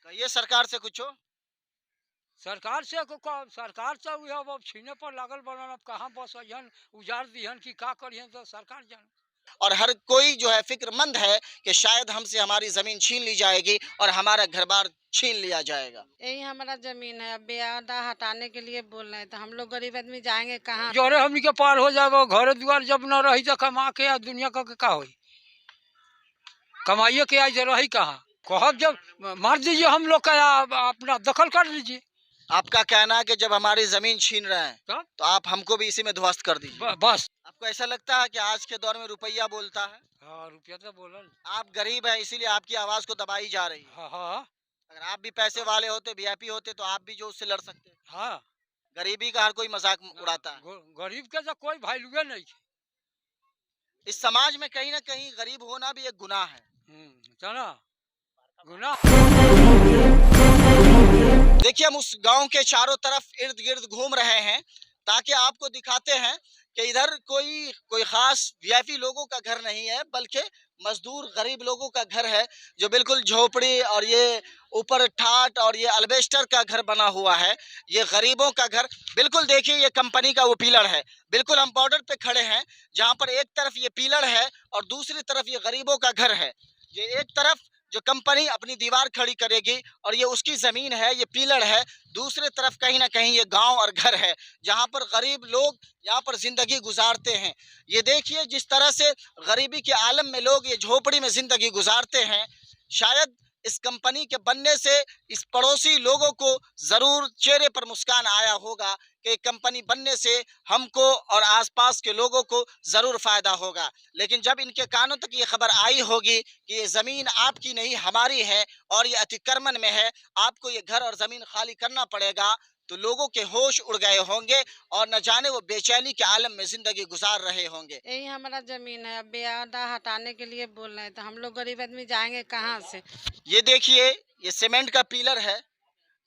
कहिए सरकार से कुछ हो। सरकार से उ अब छीने पर लागल बनन। अब कहाँ बस अइहन उजाड़ दिहन कि का करिहन तो सरकार जाने। और हर कोई जो है फिक्रमंद है कि शायद हमसे हमारी जमीन छीन ली जाएगी और हमारा घर बार छीन लिया जाएगा। यही हमारा जमीन है। अब बेआदा हटाने के लिए बोल रहे हैं तो हम लोग गरीब आदमी जाएंगे कहाँ। जोरे हमनी के पार हो जाएगा घर द्वार जब न रही तो कमा के आ दुनिया का होई। कमाइए के आज रही कहाँ। कहब जब मार दीजिए हम लोग का अपना दखल कर लीजिए। आपका कहना है कि जब हमारी जमीन छीन रहे हैं तब तो आप हमको भी इसी में ध्वस्त कर दीजिए। बस। आपको ऐसा लगता है कि आज के दौर में रुपया बोलता है? हाँ रुपया तो बोलल। आप गरीब हैं इसीलिए आपकी आवाज को दबाई जा रही है। हाँ हाँ अगर आप भी पैसे वाले होते, वीआईपी होते, तो आप भी जो उससे लड़ सकते। हाँ। गरीबी का हर कोई मजाक उड़ाता है। गरीब के तो कोई वैल्यू नहीं। इस समाज में कहीं ना कहीं गरीब होना भी एक गुनाह है। चला गुनाह। देखिए हम उस गांव के चारों तरफ इर्द गिर्द घूम रहे हैं ताकि आपको दिखाते हैं कि इधर कोई खास वीआईपी लोगों का घर नहीं है, बल्कि मजदूर गरीब लोगों का घर है जो बिल्कुल झोपड़ी और ये ऊपर ठाट और ये अल्बेस्टर का घर बना हुआ है। ये गरीबों का घर। बिल्कुल देखिए ये कंपनी का वो पिलर है। बिल्कुल हम बॉर्डर पे खड़े हैं जहां पर एक तरफ ये पिलर है और दूसरी तरफ ये गरीबों का घर है। ये एक तरफ जो कंपनी अपनी दीवार खड़ी करेगी और ये उसकी जमीन है, ये पिलर है। दूसरे तरफ कहीं ना कहीं ये गांव और घर है जहां पर गरीब लोग यहाँ पर जिंदगी गुजारते हैं। ये देखिए जिस तरह से गरीबी के आलम में लोग ये झोपड़ी में जिंदगी गुजारते हैं। शायद इस कंपनी के बनने से इस पड़ोसी लोगों को जरूर चेहरे पर मुस्कान आया होगा कि कंपनी बनने से हमको और आसपास के लोगों को जरूर फायदा होगा। लेकिन जब इनके कानों तक ये खबर आई होगी कि ये जमीन आपकी नहीं हमारी है और ये अतिक्रमण में है, आपको ये घर और जमीन खाली करना पड़ेगा, तो लोगों के होश उड़ गए होंगे और न जाने वो बेचैनी के आलम में जिंदगी गुजार रहे होंगे। यही हमारा जमीन है। अब बेआदा हटाने के लिए बोल रहे हैं तो हम लोग गरीब आदमी जाएंगे कहाँ से। ये देखिए ये सीमेंट का पिलर है।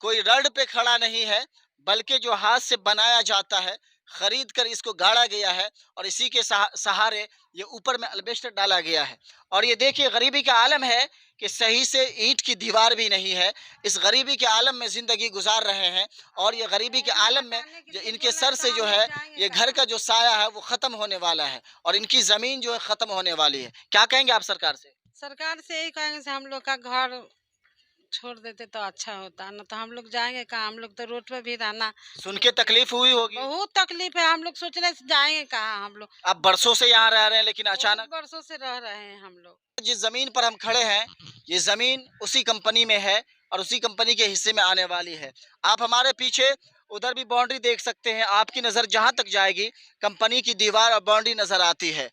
कोई रड पे खड़ा नहीं है, बल्कि जो हाथ से बनाया जाता है, खरीद कर इसको गाड़ा गया है और इसी के सहारे ये ऊपर में अल्बेस्टर डाला गया है। और ये देखिए गरीबी का आलम है कि सही से ईंट की दीवार भी नहीं है। इस गरीबी के आलम में जिंदगी गुजार रहे हैं और ये गरीबी के आलम में जो इनके सर से जो है ये घर का जो साया है वो खत्म होने वाला है और इनकी जमीन जो है खत्म होने वाली है। क्या कहेंगे आप सरकार से? सरकार से यही कहेंगे से हम लोग का घर छोड़ देते तो अच्छा होता। न तो हम लोग जाएंगे कहाँ। हम लोग तो रोड पे भी रहना। सुन के तकलीफ हुई होगी। बहुत तकलीफ है। हम लोग सोच रहे जाएंगे कहाँ हम लोग। अब बरसों से यहाँ रह रहे हैं लेकिन अचानक। वर्षों से रह रहे हैं हम लोग। जिस जमीन पर हम खड़े हैं ये जमीन उसी कंपनी में है और उसी कंपनी के हिस्से में आने वाली है। आप हमारे पीछे उधर भी बाउंड्री देख सकते हैं। आपकी नजर जहां तक जाएगी कंपनी की दीवार और बाउंड्री नजर आती है।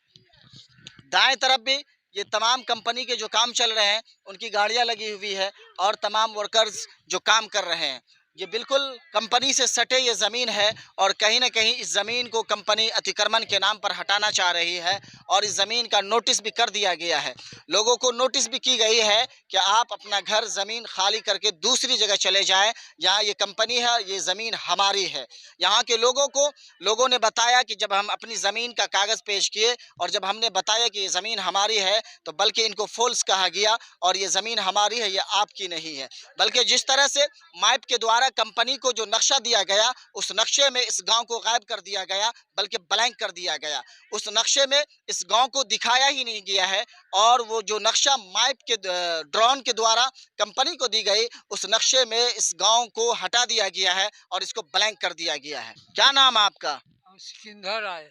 दाएं तरफ भी ये तमाम कंपनी के जो काम चल रहे हैं उनकी गाड़ियां लगी हुई है और तमाम वर्कर्स जो काम कर रहे हैं। ये बिल्कुल कंपनी से सटे ये ज़मीन है और कहीं ना कहीं इस ज़मीन को कंपनी अतिक्रमण के नाम पर हटाना चाह रही है और इस ज़मीन का नोटिस भी कर दिया गया है। लोगों को नोटिस भी की गई है कि आप अपना घर ज़मीन खाली करके दूसरी जगह चले जाएं जहां ये कंपनी है, ये ज़मीन हमारी है। यहाँ के लोगों ने बताया कि जब हम अपनी ज़मीन का कागज़ पेश किए और जब हमने बताया कि ये ज़मीन हमारी है तो बल्कि इनको फॉल्स कहा गया और ये ज़मीन हमारी है, ये आपकी नहीं है। बल्कि जिस तरह से मैप के द्वारा कंपनी को जो नक्शा दिया गया उस नक्शे में इस गांव को गायब कर दिया गया, बल्कि ब्लैंक कर दिया गया। उस नक्शे में इस गांव को दिखाया ही नहीं गया है और वो जो नक्शा मैप के ड्रोन के द्वारा कंपनी को दी गई उस नक्शे में इस गांव को हटा दिया गया है और इसको ब्लैंक कर दिया गया है। क्या नाम है आपका? सिकंदर आए।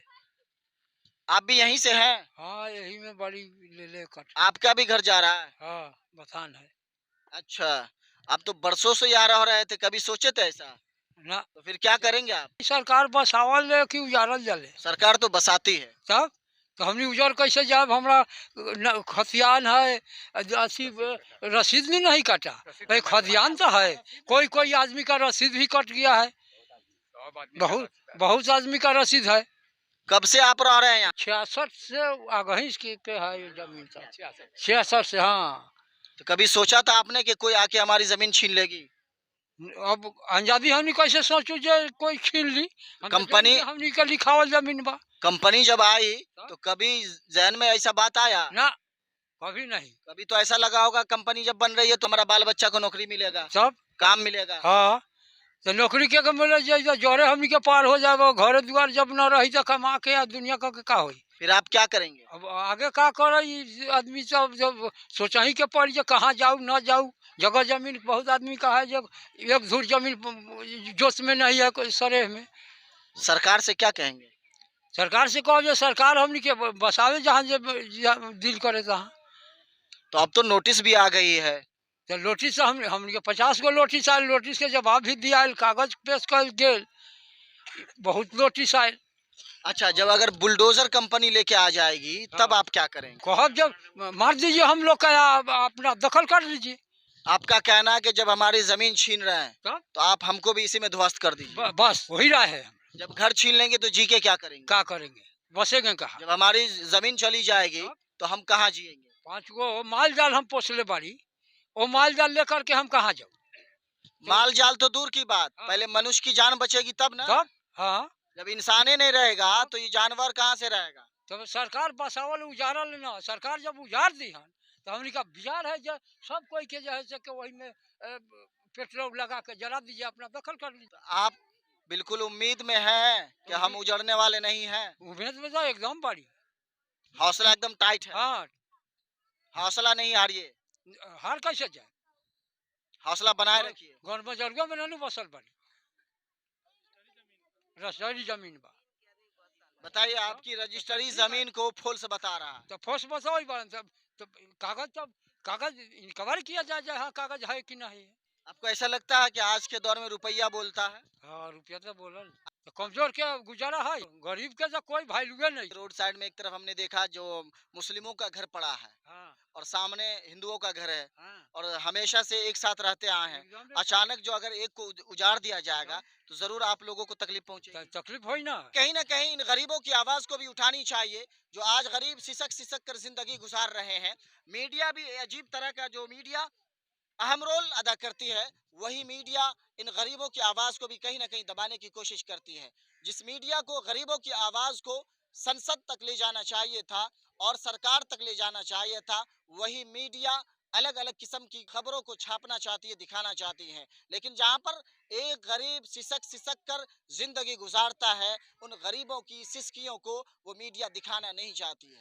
आप भी यहीं से हैं? हाँ यही में बड़ी ले कट। आपका भी घर जा रहा है? हाँ बथान है। अच्छा, आप तो बरसों से यहाँ रह रहे थे, कभी सोचे थे ऐसा? ना तो फिर क्या करेंगे आप? सरकार बसावल ले कि उजारल जले। सरकार तो बसाती है। तब तो हमने उजर कैसे जाब। हमरा खतियान है असी रसीद भी नहीं कटा भाई। खतियान तो है। कोई आदमी का रसीद भी कट गया है। बहुत बहुत आदमी का रसीद है। कब से आप रह रहे हैं यहाँ? 66 से आगे के है ये जमीन। 66 से। हाँ तो कभी सोचा था आपने कि कोई आके हमारी जमीन छीन लेगी? अब अंजादी हमनी कैसे सोचू जे कोई छीन ली। कंपनी हमनी का लिखावल जमीन बा। कंपनी जब आई तो कभी जहन में ऐसा बात आया? ना कभी नहीं। कभी तो ऐसा लगा होगा कंपनी जब बन रही है तो हमारा बाल बच्चा को नौकरी मिलेगा, सब काम मिलेगा। हाँ, तो नौकरी के मिले जाए जोरे हमनी के पार हो जाए, घर द्वार जब न रही तो कमा के दुनिया का होई। फिर आप क्या करेंगे? अब आगे का करे आदमी सब जब सोचा ही के पड़ी, कहाँ जाऊँ न जाऊँ। जगह जमीन बहुत आदमी का है, जब एक धूर जमीन जोश में नहीं है कोई सरेह में। सरकार से क्या कहेंगे? सरकार से कहो जो सरकार हमनी के बसावे जहाँ दिल करे तहाँ। तो अब तो नोटिस भी आ गई है। तो नोटिस हमनी के 50 गो नोटिस आयल, नोटिस के जवाब भी दिया, कागज पेश कर गेल, बहुत नोटिस आयल। अच्छा, जब अगर बुलडोजर कंपनी लेके आ जाएगी तब हाँ। आप क्या करेंगे? कहब जब मार दीजिए हम लोग का, अपना दखल कर लीजिए। आपका कहना है कि जब हमारी जमीन छीन रहे हैं तब तो आप हमको भी इसी में ध्वस्त कर दीजिए। बस वही राय है। जब घर छीन लेंगे तो जी के क्या करेंगे? क्या करेंगे, बसेंगे कहाँ? जब हमारी जमीन चली जाएगी तब? तो हम कहाँ जिएंगे? 5 गो माल जाल हम पोसले बाड़ी, वो माल जाल लेकर के हम कहाँ जाऊँ? माल जाल तो दूर की बात, हाँ। पहले मनुष्य की जान बचेगी तब ना। तब हाँ, जब इंसान ही नहीं रहेगा तो ये जानवर कहाँ से रहेगा? तब सरकार बसावल उजारल ना, सरकार जब उजाड़ दी हन तो हमनी का विचार है जो सब कोई के जो है से वही में पेट्रोल लगा के जला दीजिए, अपना दखल कर लीजिए। आप बिल्कुल उम्मीद में हैं कि हम उजड़ने वाले नहीं हैं। उम्मीद में तो एकदम बड़ी। हौसला एकदम टाइट है। हाँ, हौसला नहीं हारिए, हार कैसे जाए? हौसला बनाए रखिए। घर में जरूर में नहीं बसल बड़ी, रसोई जमीन बा। बताइए, आपकी रजिस्ट्री जमीन को फुल से बता रहा है। तो फोर्स बताओ तो कागज इनकवर किया जाए जाए, हाँ कागज है कि नहीं है। आपको ऐसा लगता है कि आज के दौर में रुपया बोलता है? हाँ, रुपया तो बोलल, तो कमजोर के गुजारा है, गरीब के तो कोई वैल्यू नहीं। रोड साइड में एक तरफ हमने देखा जो मुस्लिमों का घर पड़ा है हाँ, और सामने हिंदुओं का घर है हाँ, और हमेशा से एक साथ रहते आए हैं। एकदम अचानक जो अगर एक को उजाड़ दिया जाएगा तो जरूर आप लोगों को तकलीफ पहुंचेगी। तकलीफ हो ना। कहीं ना कहीं इन गरीबों की आवाज को भी उठानी चाहिए जो आज गरीब सिसक सिसक कर जिंदगी गुजार रहे हैं। मीडिया भी अजीब तरह का, जो मीडिया अहम रोल अदा करती है, वही मीडिया इन गरीबों की आवाज को भी कहीं ना कहीं दबाने की कोशिश करती है। जिस मीडिया को गरीबों की आवाज को संसद तक ले जाना चाहिए था और सरकार तक ले जाना चाहिए था, वही मीडिया अलग अलग किस्म की खबरों को छापना चाहती है, दिखाना चाहती है। लेकिन जहां पर एक गरीब सिसक सिसक कर जिंदगी गुजारता है, उन गरीबों की सिसकियों को वो मीडिया दिखाना नहीं चाहती है।